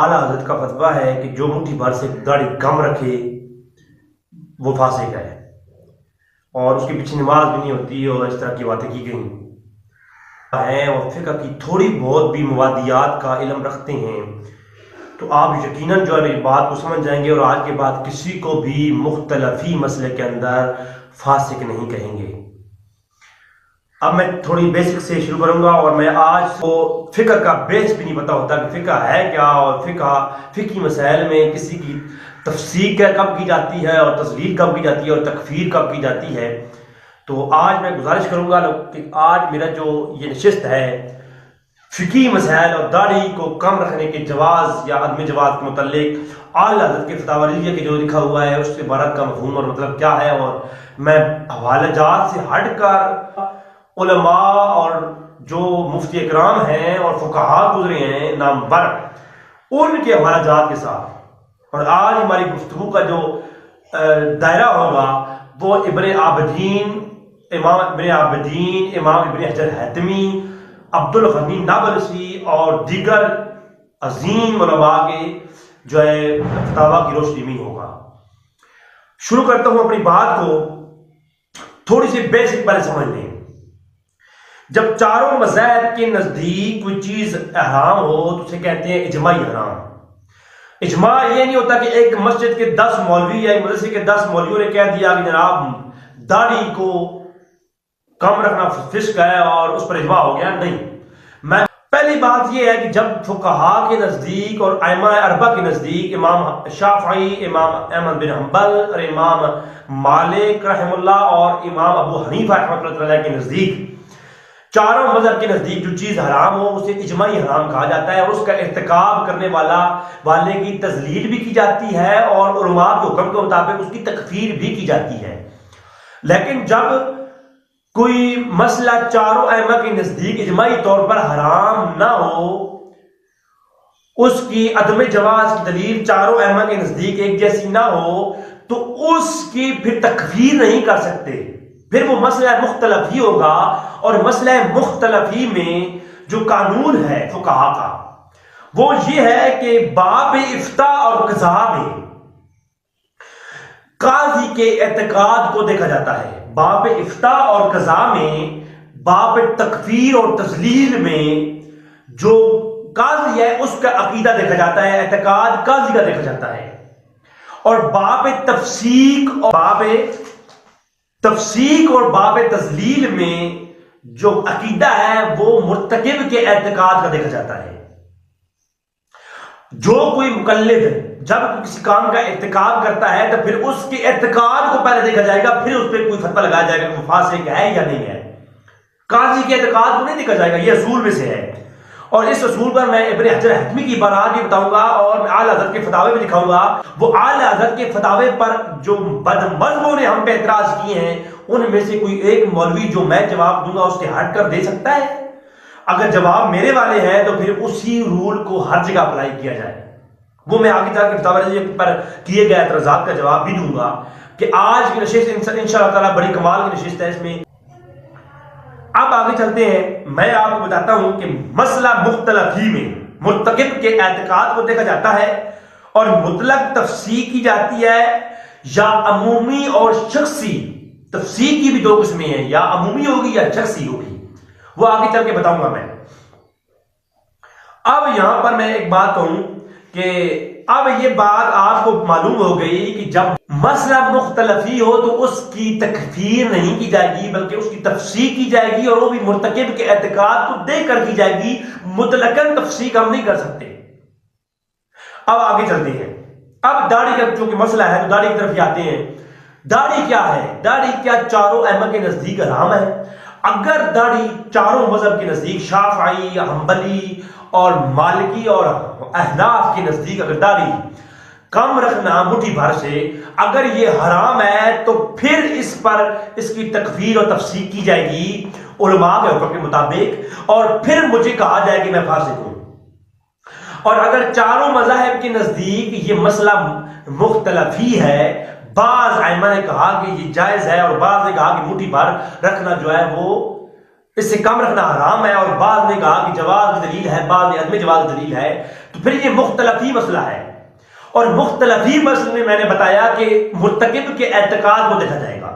اعلیٰ حضرت کا فتویٰ ہے کہ جو مٹھی بھر سے داڑھی کم رکھے وہ فاسق ہے، اور اس کے پیچھے نماز بھی نہیں ہوتی اور اس طرح کی باتیں کی گئی ہیں، اور فقہ کی تھوڑی بہت بھی موادیات کا علم رکھتے ہیں تو آپ یقیناً جو ہے میری بات کو سمجھ جائیں گے، اور آج کے بعد کسی کو بھی مختلفی مسئلے کے اندر فاسق نہیں کہیں گے۔ اب میں تھوڑی بیسک سے شروع کروں گا، اور میں آج کو فقہ کا بیس بھی نہیں پتا ہوتا کہ فقہ ہے کیا، اور فقہی مسائل میں کسی کی تفسیق کب کی جاتی ہے اور تذلیل کب کی جاتی ہے اور تکفیر کب کی جاتی ہے۔ تو آج میں گزارش کروں گا کہ آج میرا جو یہ نشست ہے فقہی مسائل اور داڑھی کو کم رکھنے کے جواز یا عدم جواز کے متعلق اعلیٰ حضرت کے فتاوی رضویہ کے جو لکھا ہوا ہے اس عبارت کا مفہوم اور مطلب کیا ہے، اور میں حوالہ جات سے ہٹ کر علماء اور جو مفتی اکرام ہیں اور فقہاء گزرے ہیں نامور ان کے حوالہ جات کے ساتھ، اور آج ہماری گفتگو کا جو دائرہ ہوگا وہ ابن عابدین، امام ابن حجر حتمی، عبد الغنی نابلسی اور دیگر عظیم علماء کے جو ہے فتاویٰ کی روشنی میں ہوگا۔ شروع کرتا ہوں اپنی بات کو، تھوڑی سی بیسک پہلے سمجھ لیں۔ جب چاروں مذاہب کے نزدیک کوئی چیز حرام ہو تو اسے کہتے ہیں اجماعی حرام۔ اجماع یہ نہیں ہوتا کہ ایک مسجد کے 10 مولوی یا ایک مدرسے کے 10 مولویوں نے کہہ دیا کہ جناب داڑھی کو کم رکھنا فسق ہے اور اس پر اجماع ہو گیا، نہیں۔ میں پہلی بات یہ ہے کہ جب فقہاء کے نزدیک اور ائمہ اربعہ کے نزدیک، امام شافعی، امام احمد بن حنبل اور امام مالک رحمہ اللہ اور امام ابو حنیفہ رحمۃ اللہ علیہ کے نزدیک، چاروں مذہب کے نزدیک جو چیز حرام ہو اسے اجماعی حرام کہا جاتا ہے، اور اس کا ارتکاب کرنے والے کی تذلیل بھی کی جاتی ہے اور علماء کے حکم کے مطابق اس کی تکفیر بھی کی جاتی ہے۔ لیکن جب کوئی مسئلہ چاروں ائمہ کے نزدیک اجماعی طور پر حرام نہ ہو، اس کی عدم جواز کی دلیل چاروں ائمہ کے نزدیک ایک جیسی نہ ہو، تو اس کی پھر تکفیر نہیں کر سکتے، پھر وہ مسئلہ مختلف ہی ہوگا۔ اور مسئلہ مختلف ہی میں جو قانون ہے فقہاء کا وہ یہ ہے کہ باب افتاء اور قضاء میں قاضی کے اعتقاد کو دیکھا جاتا ہے، باب افتاء اور قضاء میں، باب تکفیر اور تذلیل میں جو قاضی ہے اس کا عقیدہ دیکھا جاتا ہے، اعتقاد قاضی کا دیکھا جاتا ہے، اور باب تفسیق اور باب تذلیل میں جو عقیدہ ہے وہ مرتکب کے اعتقاد کا دیکھا جاتا ہے۔ جو کوئی مقلد جب کسی کام کا ارتکاب کرتا ہے تو پھر اس کے اعتقاد کو پہلے دیکھا جائے گا، پھر اس پہ کوئی فتویٰ لگایا جائے گا کہ وہ فاسق ہے یا نہیں ہے۔ قاضی کے اعتقاد کو نہیں دیکھا جائے گا، یہ اصول میں سے ہے، اور اس اصول پر میں ابن حجر حتمی کی عبارات بھی بتاؤں گا اور میں اعلیٰ حضرت کے فتاوے بھی دکھاؤں گا۔ وہ اعلیٰ حضرت کے فتاوے پر جو بدمذہبوں نے ہم پہ اعتراض کیے ہیں ان میں سے کوئی ایک مولوی جو میں جواب دوں گا اس کے ہٹ کر دے سکتا ہے؟ اگر جواب میرے والے ہیں تو پھر اسی رول کو ہر جگہ اپلائی کیا جائے۔ وہ میں آگے جا کے فتاوی رضویہ پر کیے گئے اعتراضات کا جواب بھی دوں گا کہ آج کی نشست انشاءاللہ تعالیٰ بڑی کمال کی نشست ہے اس میں۔ اب آگے چلتے ہیں، میں آپ کو بتاتا ہوں کہ مسئلہ مختلف ہی میں مرتکب کے اعتقاد کو دیکھا جاتا ہے اور مطلق تفسیق کی جاتی ہے، یا عمومی اور شخصی۔ تفسیق کی بھی دو قسمیں ہیں، یا عمومی ہوگی یا شخصی ہوگی، وہ آگے چل کے بتاؤں گا میں۔ اب یہاں پر میں ایک بات کہوں کہ اب یہ بات آپ کو معلوم ہو گئی کہ جب مسئلہ مختلف ہی ہو تو اس کی تکفیر نہیں کی جائے گی بلکہ اس کی تفسیق کی جائے گی، اور وہ بھی مرتکب کے اعتقاد کو دیکھ کر کی جائے گی، مطلقاً تفسیق ہم نہیں کر سکتے۔ اب آگے چلتے ہیں، اب داڑھی کا چونکہ مسئلہ ہے تو داڑھی کی طرف ہی آتے ہیں۔ داڑھی کیا ہے؟ داڑھی کیا چاروں ائمہ کے نزدیک حرام ہے؟ اگر داڑھی چاروں مذہب کے نزدیک، شافعی، حنبلی اور مالکی اور احناف کے نزدیک، اگر داڑھی کم رکھنا مٹھی بھر سے اگر یہ حرام ہے تو پھر اس پر اس کی تکفیر اور تفسیق کی جائے گی علماء کے حکم کے مطابق، اور پھر مجھے کہا جائے کہ میں فاسق ہوں۔ اور اگر چاروں مذاہب کے نزدیک یہ مسئلہ مختلف ہی ہے، بعض ائمہ نے کہا کہ یہ جائز ہے اور بعض نے کہا کہ مٹھی بھر رکھنا جو ہے وہ اس سے کم رکھنا حرام ہے، اور بعض نے کہا کہ جواز کی دلیل ہے، بعض نے عدم جواز کی دلیل ہے، تو پھر یہ مختلفی مسئلہ ہے، اور مختلفی مسئلے میں نے بتایا کہ مرتکب کے اعتقاد کو دیکھا جائے گا،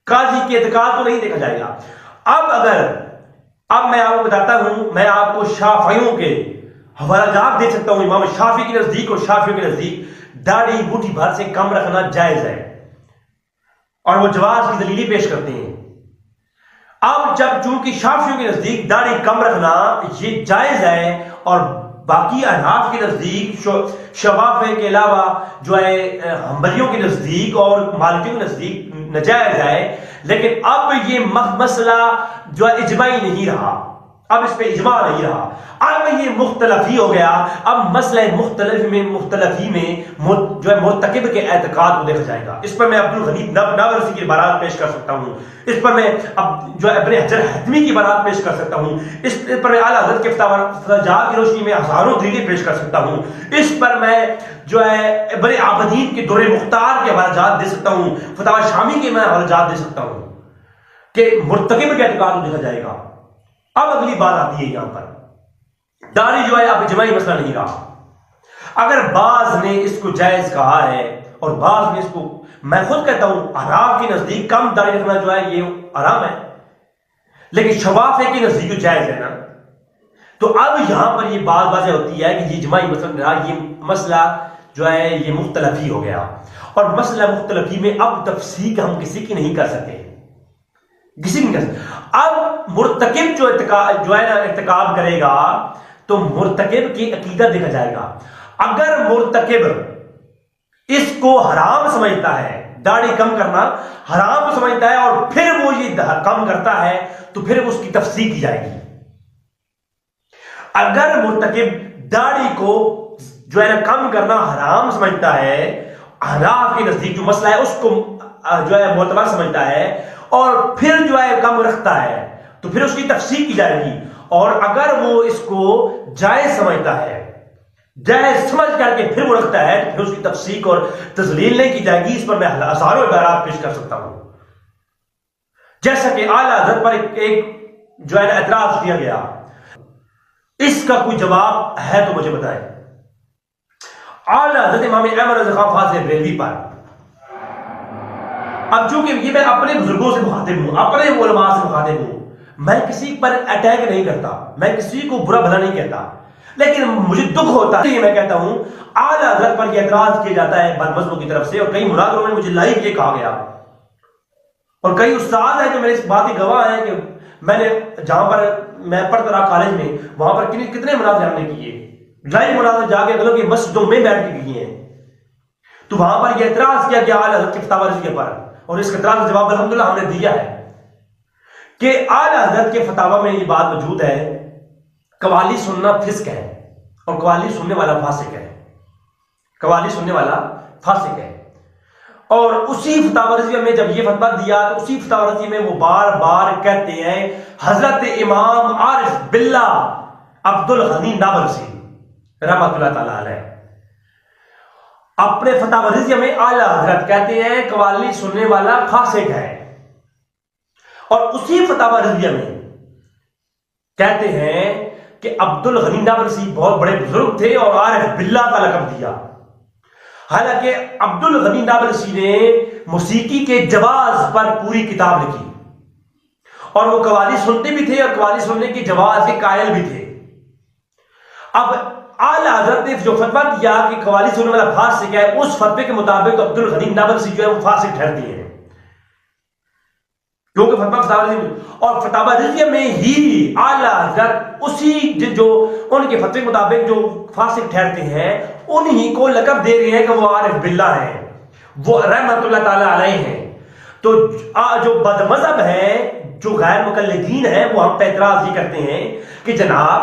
قاضی کے اعتقاد کو نہیں دیکھا جائے گا۔ اب میں آپ کو بتاتا ہوں، میں آپ کو شافعیوں کے حوالہ جات دے سکتا ہوں۔ امام شافعی کے نزدیک اور شافعیوں کے نزدیک داڑھی مٹھی بھر سے کم رکھنا جائز ہے، اور وہ جواز کی دلیلیں پیش کرتے ہیں۔ اب جب چونکہ شافعیوں کے نزدیک داڑھی کم رکھنا یہ جائز ہے، اور باقی احناف کے نزدیک، شوافع کے علاوہ جو ہے حنبلیوں کے نزدیک اور مالکیوں کے نزدیک ناجائز ہے، لیکن اب یہ مسئلہ جو ہے اجماعی نہیں رہا، اب اس پہ اجماع نہیں رہا، اب یہ مختلفی ہو گیا۔ اب مسئلہ مختلفی میں جو ہے مرتکب کے اعتقاد کو دیکھا جائے گا۔ اس پر میں عبدالغنی نابلسی کی عبارات پیش کر سکتا ہوں، اس پر میں جو ہے ابن حجر حتمی کی عبارات پیش کر سکتا ہوں، اس پر میں اعلیٰ حضرت کے فتاویٰ کی روشنی میں ہزاروں دلیلیں پیش کر سکتا ہوں، اس پر میں جو ہے ابن عابدین کے دور مختار کے حوالہ جات دے سکتا ہوں، فتاویٰ شامی کے میں حوالہ جات دے سکتا ہوں کہ مرتکب کے اعتقاد کو دیکھا جائے گا۔ اب اگلی بات آتی ہے یہاں پر، داڑھی جو ہے اب اجماعی مسئلہ نہیں رہا۔ اگر بعض نے اس کو جائز کہا ہے اور بعض نے اس کو، میں خود کہتا ہوں احناف کے نزدیک کم داڑھی رکھنا جو ہے یہ حرام ہے، لیکن شوافع کے نزدیک جائز ہے نا، تو اب یہاں پر یہ بات واضح ہوتی ہے کہ یہ اجماعی مسئلہ نہیں رہا، یہ مسئلہ جو ہے یہ مختلفی ہو گیا، اور مسئلہ مختلفی میں اب تفصیل ہم کسی کی نہیں کر سکتے، کسی نہیں کر سکتے۔ اب مرتکب جو ہے نا ارتکاب کرے گا تو مرتکب کی عقیدہ دیکھا جائے گا۔ اگر مرتکب اس کو حرام سمجھتا ہے، داڑھی کم کرنا حرام سمجھتا ہے، اور پھر وہ یہ کم کرتا ہے تو پھر اس کی تفصیل کی جائے گی۔ اگر مرتکب داڑھی کو جو ہے نا کم کرنا حرام سمجھتا ہے، حناف کے نزدیک جو مسئلہ ہے اس کو جو ہے معتبر سمجھتا ہے، اور پھر جو ہے کم رکھتا ہے تو پھر اس کی تفصیل کی جائے گی، اور اگر وہ اس کو جائز سمجھتا ہے، جائز سمجھ کر کے پھر وہ رکھتا ہے تو پھر اس کی تفصیل اور تذلیل نہیں کی جائے گی۔ اس پر میں ہزاروں عبارات پیش کر سکتا ہوں، جیسا کہ اعلیٰ حضرت پر ایک جو ہے نا اعتراض کیا گیا، اس کا کوئی جواب ہے تو مجھے بتائیں۔ اعلیٰ حضرت امام احمد رضا خان فاضل بریلوی پر، اب چونکہ یہ میں اپنے بزرگوں سے مخاطب ہوں، اپنے علماء سے مخاطب ہوں، میں کسی پر اٹیک نہیں کرتا، میں کسی کو برا بھلا نہیں کہتا، لیکن مجھے دکھ ہوتا ہے، میں کہتا ہوں اعلیٰ حضرت پر یہ اعتراض کیا جاتا ہے بدمزوں کی طرف سے، اور کئی مناظروں میں مجھے لائیو یہ کہا گیا، اور کئی استاد ہیں جو میرے اس بات کے گواہ ہیں کہ میں نے جہاں پر میں پڑھتا رہا کالج میں، وہاں پر کتنے مناظرے ہم نے کیے، لائیو مناظرے جا کے اگلوں کی مسجدوں میں بیٹھ کے کیے ہیں، تو وہاں پر یہ اعتراض کیا گیا اعلیٰ حضرت کے فتاوی رضویہ پر، اور اس اعتراض کا جواب الحمدللہ ہم نے دیا ہے کہ اعلیٰ حضرت کے فتاوی میں یہ بات موجود ہے، قوالی سننا فسق ہے، اور قوالی سننے والا فاسق ہے، قوالی سننے والا فاسق ہے۔ اور اسی فتاوی رضویہ میں جب یہ فتویٰ دیا تو اسی فتاوی رضویہ میں وہ بار بار کہتے ہیں حضرت امام عارف باللہ عبدالغنی نابلسی رحمۃ اللہ تعالی علیہ اپنے فتاوی رضویہ میں اعلیٰ حضرت کہتے ہیں قوالی سننے والا فاسق ہے، اور اسی فتاوی رضویہ میں کہتے ہیں کہ عبدالغنی نابلسی بہت بڑے بزرگ تھے اور عارف باللہ کا لقب دیا۔ حالانکہ عبدالغنی نابلسی نے موسیقی کے جواز پر پوری کتاب لکھی، اور وہ قوالی سنتے بھی تھے اور قوالی سننے کے جواز کے قائل بھی تھے۔ اب اعلیٰ حضرت نے جو فتویٰ دیا کہ قوالی سننے والا فاسق ہے، اس فتوے کے مطابق عبدالغنی نابلسی جو ہے وہ فاسق ٹھہرتے ہیں، کیونکہ اور فتاوی رضویہ میں ہی اعلیٰ حضرت اسی جو ان کے فتوے کے مطابق جو فاسق ٹھہرتے ہیں انہی کو لقب دے رہے ہیں کہ وہ عارف باللہ ہیں، وہ رحمت اللہ تعالی علیہ ہیں۔ تو جو بد مذہب ہیں، جو غیر مقلدین ہیں، وہ ہم پہ اعتراض یہ کرتے ہیں کہ جناب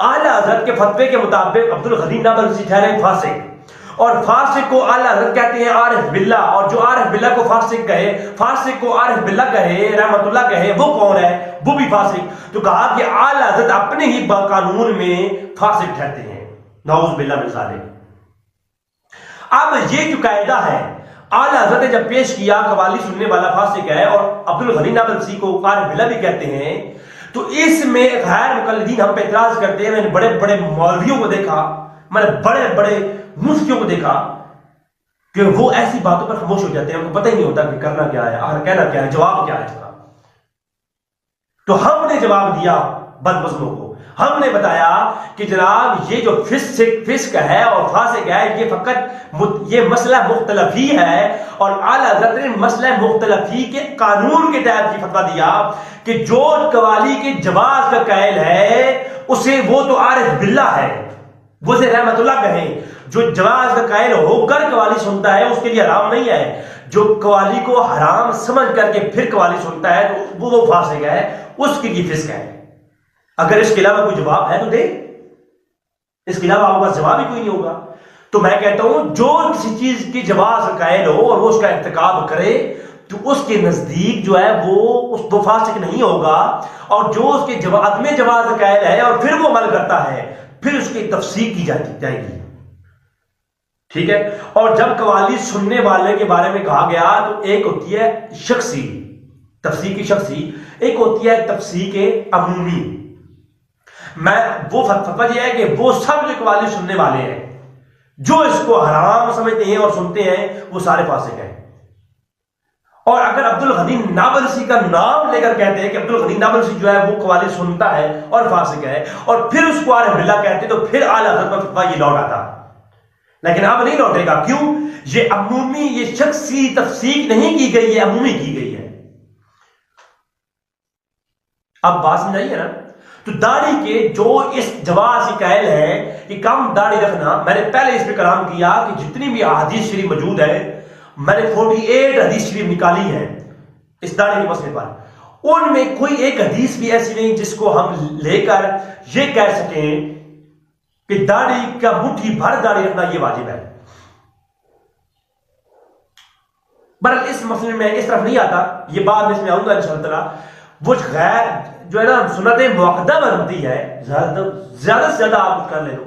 اعلیٰ حضرت کے فتوے کے مطابق عبدالغنی نابلسی ٹھہرے فاسق، اور فاسق کو اعلیٰ حضرت کہتے ہیں عارف باللہ، اور جو عارف باللہ کو فاسق کہے، فاسق کو عارف باللہ کہے، رحمت اللہ کہے، وہ کون ہے؟ وہ بھی فاسق۔ تو کہا کہ اعلیٰ حضرت اپنے ہی قانون میں فاسق ٹھہرتے ہیں، نعوذ باللہ من ذالک۔ اب یہ جو قاعدہ ہے اعلیٰ حضرت نے جب پیش کیا قوالی سننے والا فاسق ہے اور عبدالغنی نابلسی کو عارف باللہ بھی کہتے ہیں، تو اس میں غیر مقلدین ہم پہ اعتراض کرتے ہیں۔ میں نے بڑے بڑے مولویوں کو دیکھا، میں نے بڑے بڑے مفتیوں کو دیکھا کہ وہ ایسی باتوں پر خاموش ہو جاتے ہیں، ان کو پتہ ہی نہیں ہوتا کہ کرنا کیا ہے، آخر کہنا کیا ہے، جواب کیا ہے اس کا۔ تو ہم نے جواب دیا بدمزموں کو، ہم نے بتایا کہ جناب یہ جو فسق ہے اور فاسق ہے، یہ فقط یہ مسئلہ مختلفی ہے، اور اعلیٰ حضرت نے مسئلہ مختلفی کے قانون کے تحت یہ فتویٰ دیا کہ جو قوالی کے جواز کا قائل ہے اسے وہ تو عارف باللہ ہے، وہ سے رحمت اللہ کہیں، جو جواز کا قائل ہو کر قوالی سنتا ہے اس کے لیے حرام نہیں ہے، جو قوالی کو حرام سمجھ کر کے پھر قوالی سنتا ہے تو وہ فاسق ہے، اس کے لیے فسق ہے۔ اگر اس کے علاوہ کوئی جواب ہے تو دے، اس کے علاوہ آپ کے پاس جواب ہی کوئی نہیں ہوگا۔ تو میں کہتا ہوں جو کسی چیز کی جواز کا قائل ہو اور وہ اس کا ارتکاب کرے تو اس کے نزدیک جو ہے وہ فاسق نہیں ہوگا، اور جو اس کے عدم جواز کا قائل ہے اور پھر وہ عمل کرتا ہے پھر اس کی تفسیق کی جائے گی، ٹھیک ہے۔ اور جب قوالی سننے والے کے بارے میں کہا گیا تو ایک ہوتی ہے شخصی تفسیق شخصی، ایک ہوتی ہے تفسیق عمومی۔ میں وہ فتویٰ یہ ہے کہ وہ سب جو قوالی سننے والے ہیں جو اس کو حرام سمجھتے ہیں اور سنتے ہیں وہ سارے فاسق ہیں۔ اور اگر عبد الغنی نابلسی کا نام لے کر کہتے ہیں کہ عبد الغنی نابلسی جو ہے وہ قوالی سنتا ہے اور فاسق ہے، اور پھر اس کو عارف باللہ کہتے تو پھر اعلیٰ حضرت کا فتویٰ یہ لوٹ آتا، لیکن اب نہیں لوٹے گا۔ کیوں؟ یہ عمومی، یہ شخصی تفسیق نہیں کی گئی ہے، عمومی کی گئی ہے۔ اب بات سمجھائیے نا۔ تو داڑھی کے جو اس جواز کی قائل ہے کہ کم داڑھی رکھنا، میں نے پہلے اس پہ کلام کیا کہ جتنی بھی احادیث شریف موجود ہے، میں نے 48 حدیث شریف نکالی ہے اس داڑھی کے مسئلے پر، ان میں کوئی ایک حدیث بھی ایسی نہیں جس کو ہم لے کر یہ کہہ سکیں کہ داڑھی کا مٹھی بھر داڑھی رکھنا یہ واجب ہے۔ بہرحال اس مسئلے میں اس طرف نہیں آتا، یہ بات میں اس میں آؤں گا انشاءاللہ تعالیٰ۔ وہ غیر جو ہے نا سنت مؤکدہ بنتی ہے، زیادہ سے زیادہ آپ کچھ کر لے لو،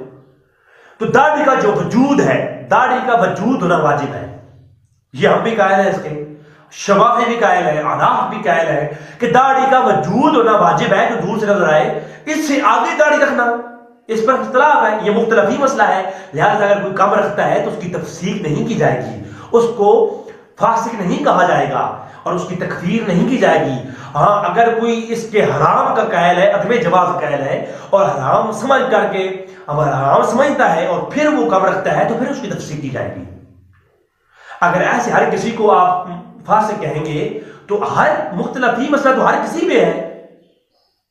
تو داڑھی کا جو وجود ہے، داڑھی کا وجود ہونا واجب ہے۔ یہ ہم بھی قائل ہیں، اس کے شوافی بھی قائل ہے، اناف بھی قائل ہے کہ داڑھی کا وجود ہونا واجب ہے، جو دور سے نظر آئے۔ اس سے آگے داڑھی رکھنا، اس پر اختلاف ہے، یہ مختلفی مسئلہ ہے، لہذا اگر کوئی کم رکھتا ہے تو اس کی تفسیق نہیں کی جائے گی، اس کو فاسق نہیں کہا جائے گا اور اس کی تکفیر نہیں کی جائے گی۔ ہاں اگر کوئی اس کے حرام کا قائل ہے، عدم جواز کا قائل ہے، اور حرام سمجھ کر کے حرام سمجھتا ہے اور پھر وہ کم رکھتا ہے تو پھر اس کی تفسیق کی جائے گی۔ اگر ایسے ہر کسی کو آپ فاسق کہیں گے تو ہر مختلفی مسئلہ تو ہر کسی میں ہے،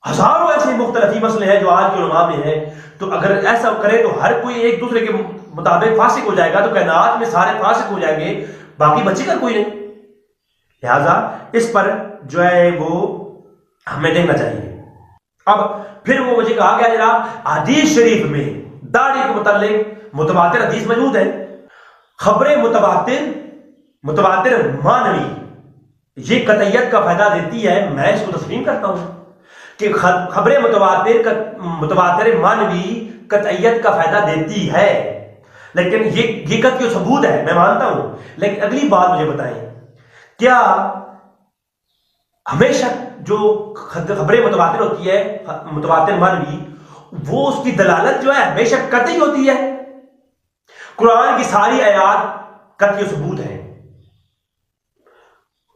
ہزاروں ایسے مختلفی مسئلے ہیں جو آج کے علماء میں ہیں، تو اگر ایسا کرے تو ہر کوئی ایک دوسرے کے مطابق فاسق ہو جائے گا، تو کائنات میں سارے فاسق ہو جائیں گے، باقی بچے گا کوئی نہیں۔ لہذا اس پر جو ہے وہ ہمیں دیکھنا چاہیے۔ اب پھر وہ مجھے کہا گیا جناب حدیث شریف میں داڑھی کے متعلق متواتر حدیث موجود ہے، خبریں متواتر مانوی یہ قطعیت کا فائدہ دیتی ہے، میں اس کو تسلیم کرتا ہوں کہ خبریں متواتر مانوی قطعیت کا فائدہ دیتی ہے، لیکن یہ قطعی ثبوت ہے، میں مانتا ہوں۔ لیکن اگلی بات مجھے بتائیں، کیا ہمیشہ جو خبریں متواتر ہوتی ہے متواتر مانوی، وہ اس کی دلالت جو ہے ہمیشہ قطعی ہوتی ہے؟ قرآن کی ساری آیات قطعی ثبوت ہیں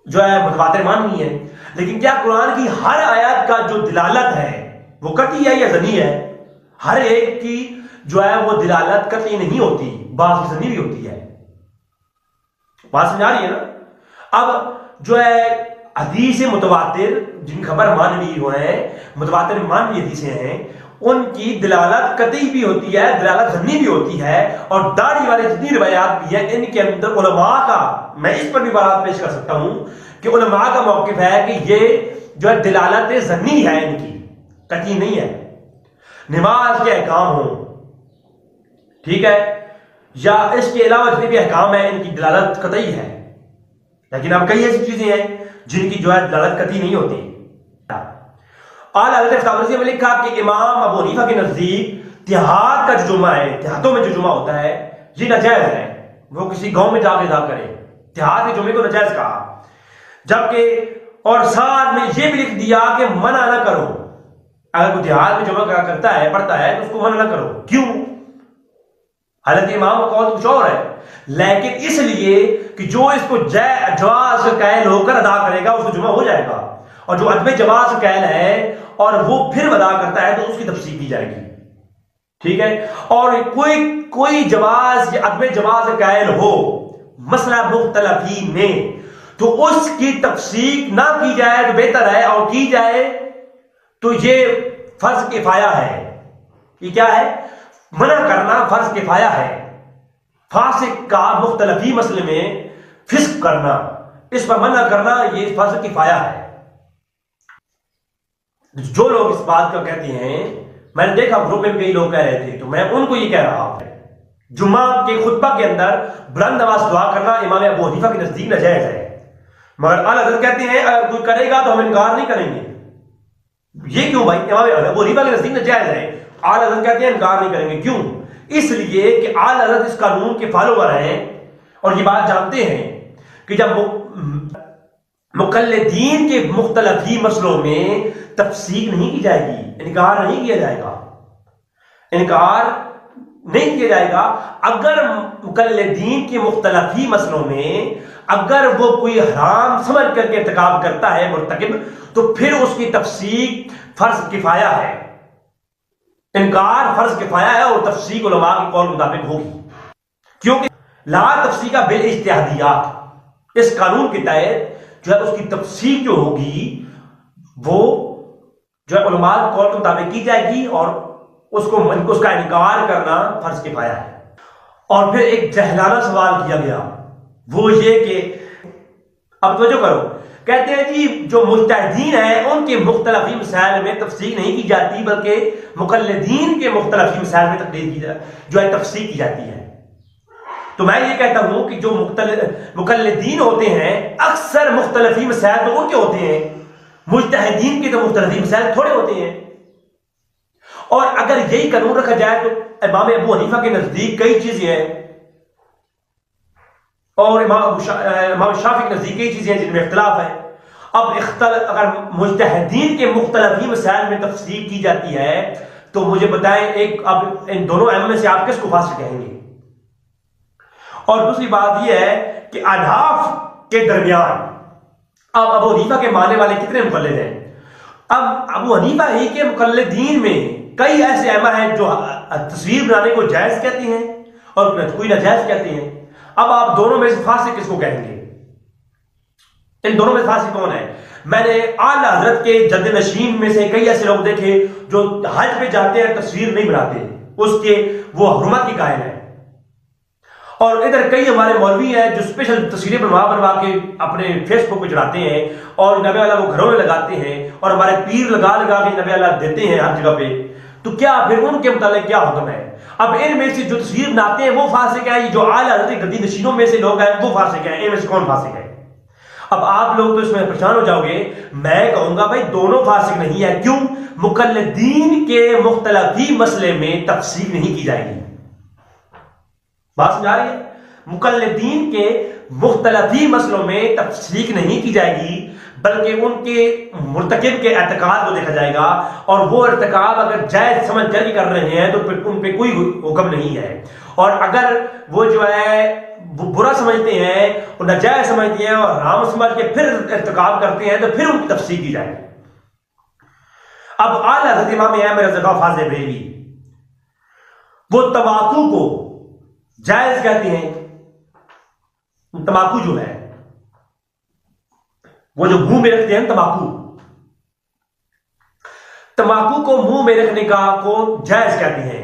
جو ہے متواتر مانوی ہے، لیکن کیا قرآن کی ہر آیات کا جو دلالت ہے وہ قطعی ہے یا ظنی ہے؟ ہر ایک کی جو ہے وہ دلالت قطعی نہیں ہوتی، بعض کی ظنی بھی ہوتی ہے۔ بات سمجھ آ رہی ہے نا؟ اب جو ہے حدیث متواتر جن خبر مانوی ہوئے ہیں، متواتر مانوی حدیثیں ہیں، ان کی دلالت قطعی بھی ہوتی ہے، دلالت ظنی بھی ہوتی ہے، اور داڑھی والے جتنی روایات بھی ہیں ان کے اندر علماء کا، میں اس پر بھی بات پیش کر سکتا ہوں کہ علماء کا موقف ہے کہ یہ جو ہے دلالت ظنی ہے، ان کی قطعی نہیں ہے۔ نماز کے احکام ہوں، ٹھیک ہے، یا اس کے علاوہ جتنے بھی احکام ہیں ان کی دلالت قطعی ہے، لیکن اب کئی ایسی چیزیں ہیں جن کی جو ہے دلالت قطعی نہیں ہوتی۔ اعلیٰ حضرت تبرسی میں لکھا کہ امام ابو حنیفہ کے نزدیک دیہات کا جو جمعہ ہے، دیہاتوں میں جو جمعہ ہوتا ہے یہ ناجائز ہے، وہ کسی گاؤں میں جا کے ادا کرے، دیہات کے جمعے کو ناجائز کہا، جبکہ اور ساتھ میں یہ بھی لکھ دیا کہ منع نہ کرو، اگر کوئی دیہات میں جمعہ کرتا ہے پڑھتا ہے تو اس کو منع نہ کرو۔ کیوں؟ حالت امام کا قول کچھ اور ہے، لیکن اس لیے کہ جو اس کو جواز کا قائل ہو کر ادا کرے گا اس کو جمعہ ہو جائے گا، اور جو عدم جواز کا قائل ہے اور وہ پھر ادا کرتا ہے تو اس کی تفصیل کی جائے گی، ٹھیک ہے۔ اور کوئی جواز یا عدم جواز کا قائل ہو مسئلہ مختلفی میں، تو اس کی تفصیل نہ کی جائے تو بہتر ہے، اور کی جائے تو یہ فرض کفایہ ہے۔ یہ کیا ہے؟ منع کرنا فرض کفایہ ہے۔ فاسق کا مختلفی مسئلے میں فسق کرنا، اس پر منع کرنا، یہ فرض کفایہ ہے۔ جو لوگ اس بات کا کہتے ہیں، میں نے دیکھا گروپ میں کئی لوگ کہہ رہے تھے، تو میں ان کو یہ کہہ رہا ہوں، جمعہ کے خطبہ کے اندر بلند آواز دعا کرنا امام ابو حنیفہ کے نزدیک ناجائز ہے، مگر اعلیٰ حضرت کہتے ہیں اگر کوئی کرے گا تو ہم انکار نہیں کریں گے۔ یہ کیوں بھائی؟ امام ابو حنیفہ کے نزدیک ناجائز ہے، اعلیٰ حضرت کہتے ہیں انکار نہیں کریں گے، کیوں؟ اس لیے کہ اعلیٰ حضرت اس قانون کے فالوور ہیں اور یہ بات جانتے ہیں کہ جب مقلدین کے مختلف ہی مسئلوں میں تفصیل نہیں کی جائے گی، انکار نہیں کیا جائے گا، انکار نہیں کیا جائے گا۔ اگر مقلدین کے مختلف ہی مسئلوں میں اگر وہ کوئی حرام سمجھ کر کے ارتکاب کرتا ہے مرتکب، تو پھر اس کی تفصیل فرض کفایہ ہے، انکار فرض کفایہ ہے، اور تفصیل علماء کے قول مطابق ہوگی، کیونکہ لا تفصیل بالاجتہادیات، اس قانون کے تحت جو ہے اس کی تفصیل جو ہوگی وہ جو ہے علماء کے قول کے مطابق کی جائے گی، اور اس کا انکار کرنا فرض کفایہ ہے۔ اور پھر ایک جہلانہ سوال کیا گیا، وہ یہ کہ اب توجہ کرو، کہتے ہیں جی جو مجتہدین ہیں ان کے مختلف مسائل میں تفصیل نہیں کی جاتی، بلکہ مقلدین کے مختلف مسائل میں تقریر کی جو ہے تفصیل کی جاتی ہے۔ تو میں یہ کہتا ہوں کہ جو مقلدین ہوتے ہیں اکثر مختلف مسائل تو ان کے ہوتے ہیں، مجتہدین کے تو مختلف مسائل تھوڑے ہوتے ہیں۔ اور اگر یہی قانون رکھا جائے تو امام ابو حنیفہ کے نزدیک کئی چیزیں ہیں، اور امام شافعی کے نزدیک کئی چیزیں ہیں جن میں اختلاف ہے۔ اب اگر مجتہدین کے مختلف ہی مسائل میں تفصیل کی جاتی ہے تو مجھے بتائیں اب ان دونوں ائمہ میں سے آپ کس کو فاسق کہیں گے؟ اور دوسری بات یہ ہے کہ احناف کے درمیان اب ابو حنیفہ کے ماننے والے کتنے مقلد ہیں؟ اب ابو حنیفہ ہی کے مقلدین میں کئی ایسے ائمہ ہیں جو تصویر بنانے کو جائز کہتے ہیں اور کوئی ناجائز کہتے ہیں۔ اب آپ دونوں میں سے فاسق کس کو کہیں گے؟ ان دونوں میں فاسق کون ہے؟ میں نے اعلیٰ حضرت کے جد نشین میں سے کئی ایسے لوگ دیکھے جو حج پہ جاتے ہیں تصویر نہیں بناتے، اس کے وہ حرمت کی قائل ہیں، اور ادھر کئی ہمارے مولوی ہیں جو اسپیشل تصویریں بنوا کے اپنے فیس بک پہ چڑھاتے ہیں، اور نبی اللہ وہ گھروں میں لگاتے ہیں، اور ہمارے پیر لگا کے نبی اللہ دیتے ہیں ہر جگہ پہ۔ تو کیا پھر ان کے متعلق کیا حکم ہے؟ اب ان میں سے جو تصویر بناتے ہیں وہ فاسق ہیں، جو اعلیٰ حضرت گدی نشینوں میں سے لوگ ہیں وہ فاسق ہیں، ان میں سے کون فاسق ہے؟ اب آپ لوگ تو اس میں پریشان ہو جاؤ گے، میں کہوں گا بھائی دونوں فاسق نہیں ہے۔ کیوں؟ مقلدین کے مختلف ہی مسئلے میں تفصیل نہیں کی جائے گی۔ بات سمجھا رہی ہے؟ مقلدین کے مختلف ہی مسئلوں میں تفصیل نہیں کی جائے گی، بلکہ ان کے مرتکب کے اعتقاد کو دیکھا جائے گا، اور وہ ارتکاب اگر جائز سمجھ کر کر رہے ہیں تو پھر ان پہ کوئی حکم نہیں ہے، اور اگر وہ جو ہے برا سمجھتے ہیں اور ناجائز سمجھتے ہیں اور حرام سمجھ کے پھر ارتکاب کرتے ہیں تو پھر ان کی تفصیل کی جائے گی۔ اب اعلیٰ حضرت امام احمد رضا اللہ فاضل بریلوی وہ تمباکو کو جائز کہتے ہیں۔ تمباکو جو ہے وہ جو منہ میں رکھتے ہیں تمباکو کو منہ میں رکھنے کو جائز کہتے ہیں،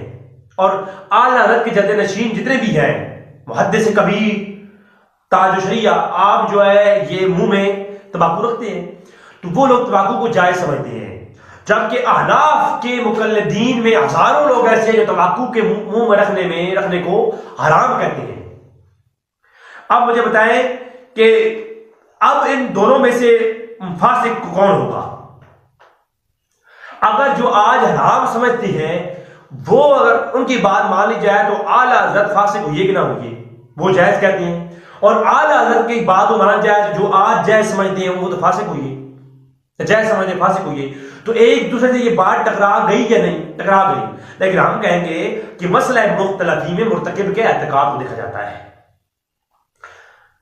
اور اعلیٰ حضرت کے جد نشین جتنے بھی ہیں، محدث کبیر، تاج شریعہ، آپ جو ہے یہ منہ میں تمباکو رکھتے ہیں، تو وہ لوگ تمباکو کو جائز سمجھتے ہیں، جبکہ احناف کے مقلدین میں ہزاروں لوگ ایسے ہیں جو تمباکو کے منہ میں رکھنے کو حرام کہتے ہیں۔ اب مجھے بتائیں کہ اب ان دونوں میں سے فاسق کون ہوگا؟ اگر جو آج حرام سمجھتے ہیں وہ اگر ان کی بات مان لی جائے تو اعلیٰ حضرت فاسق ہوئے کہ نہ ہوئے؟ وہ جائز کہتے ہیں، اور اعلیٰ حضرت کی بات کو مانا جائے جو آج جائز سمجھتے ہیں وہ تو فاسق ہوئے۔ جائز سمجھتے فاسق کو یہ، تو ایک دوسرے سے یہ بات ٹکرا گئی یا نہیں؟ ٹکرا گئی، لیکن ہم کہیں گے کہ مسئلہ مختلفی میں مرتکب کے اعتقاد کو دیکھا جاتا ہے،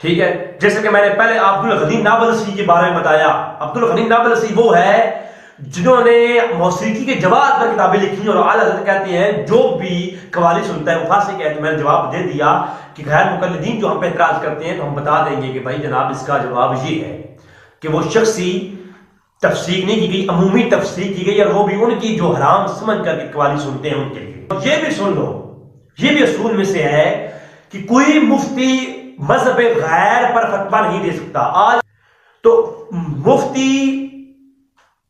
ٹھیک ہے؟ جیسے کہ میں نے پہلے عبدالغنی نابلسی کے بارے میں بتایا، عبدالغنی نابلسی وہ ہے جنہوں نے موسیقی کے جواز پر کتابیں لکھی، اور اعلیٰ حضرت کہتے ہیں جو بھی قوالی سنتا ہے وہ فاسق ہے۔ تو میں نے جواب دے دیا کہ غیر مقلدین جو ہم پہ اعتراض کرتے ہیں تو ہم بتا دیں گے کہ بھائی جناب اس کا جواب یہ ہے کہ وہ شخصی تفسیق نہیں کی گئی، عمومی تفسیق کی گئی، اور وہ بھی ان کی جو حرام سمجھ کر کے قوالی سنتے ہیں ان کے لیے۔ یہ بھی سن لو، یہ بھی اصول میں سے ہے کہ کوئی مفتی مذہب غیر پر فتویٰ نہیں دے سکتا۔ آج تو مفتی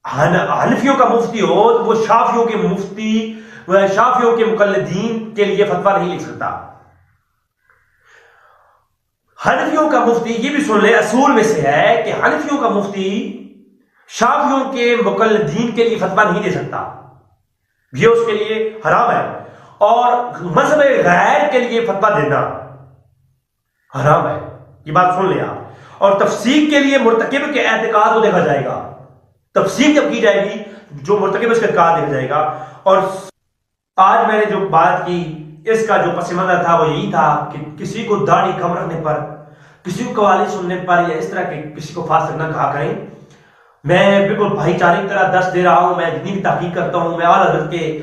حنفیوں کا مفتی ہو تو وہ شافیوں کے مفتی، شافیوں کے مقلدین کے لیے فتویٰ نہیں لکھ سکتا۔ حنفیوں کا مفتی، یہ بھی سن لے اصول میں سے ہے کہ حنفیوں کا مفتی شافیوں کے مقلدین کے لیے فتویٰ نہیں دے سکتا، یہ اس کے لیے حرام ہے، اور مذہب غیر کے لیے فتویٰ دینا حرام ہے، یہ بات سن لے آپ۔ اور تفسیق کے لیے مرتکب کے اعتقاد کو دیکھا جائے گا، تفسیق جب کی جائے گی جو مرتکب اس کا اعتقاد دیکھا جائے گا۔ اور آج میں نے جو بات کی اس کا جو پس منظر تھا وہ یہی تھا کہ کسی کو داڑھی کم رکھنے پر، کسی کو قوالی سننے پر یا اس طرح کے کسی کو فاسق نہ کہا کریں۔ میں بالکل بھائی چارے کی طرح درس دے رہا ہوں، میں جتنی بھی تحقیق کرتا ہوں میں اعلیٰ حضرت کے